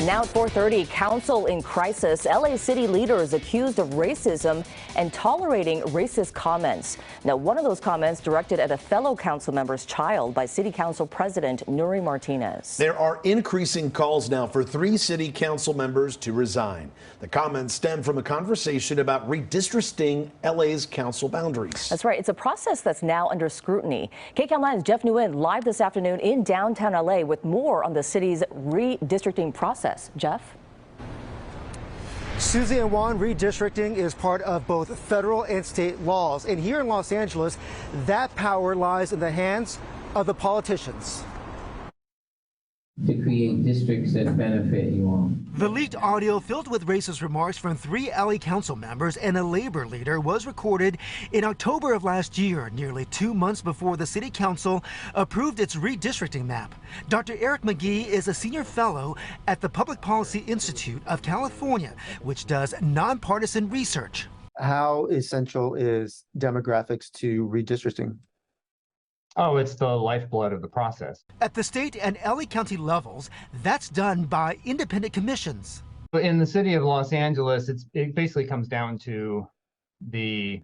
Now at 4:30, council in crisis. LA city leaders accused of racism and tolerating racist comments. Now, one of those comments directed at a fellow council member's child by City Council President Nguyen Martinez. There are increasing calls now for 3 city council members to resign. The comments stem from a conversation about redistricting LA's council boundaries. That's right. It's a process that's now under scrutiny. KCAL 9's Jeff Nguyen live this afternoon in downtown LA with more on the city's redistricting process. Jeff? Susie and Juan, redistricting is part of both federal and state laws. And here in Los Angeles, that power lies in the hands of the politicians. To create districts that benefit you all. The leaked audio filled with racist remarks from 3 LA council members and a labor leader was recorded in October of last year, nearly 2 months before the city council approved its redistricting map. Dr. Eric McGee is a senior fellow at the Public Policy Institute of California, which does nonpartisan research. How essential is demographics to redistricting? Oh, it's the lifeblood of the process. At the state and LA County levels, that's done by independent commissions. In the city of Los Angeles, it basically comes down to the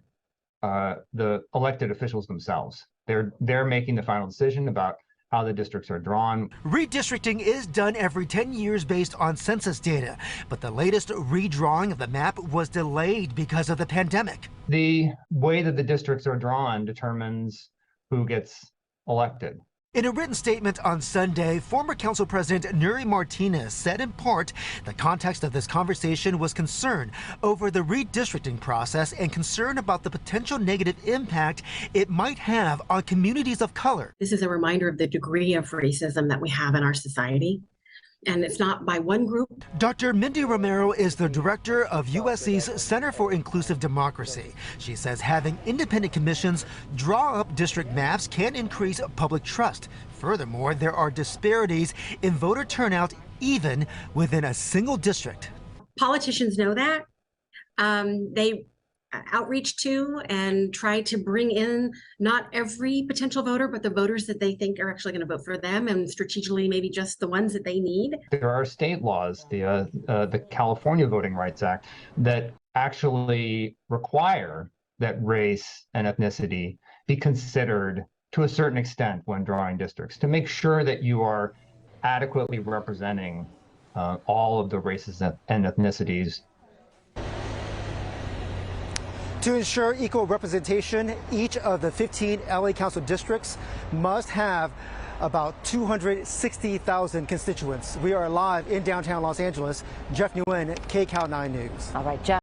elected officials themselves. They're making the final decision about how the districts are drawn. Redistricting is done every 10 years based on census data, but the latest redrawing of the map was delayed because of the pandemic. The way that the districts are drawn determines who gets elected. In a written statement on Sunday, former council president Nguyen Martinez said in part the context of this conversation was concern over the redistricting process and concern about the potential negative impact it might have on communities of color. This is a reminder of the degree of racism that we have in our society. And it's not by one group. Dr. Mindy Romero is the director of USC's Center for Inclusive Democracy. She says having independent commissions draw up district maps can increase public trust. Furthermore, there are disparities in voter turnout even within a single district. Politicians know that. They outreach to and try to bring in not every potential voter, but the voters that they think are actually going to vote for them, and strategically maybe just the ones that they need. There are state laws, the California Voting Rights Act, that actually require that race and ethnicity be considered to a certain extent when drawing districts, to make sure that you are adequately representing all of the races and ethnicities. To ensure equal representation, each of the 15 LA Council districts must have about 260,000 constituents. We are live in downtown Los Angeles. Jeff Nguyen, KCAL 9 News. All right, Jeff.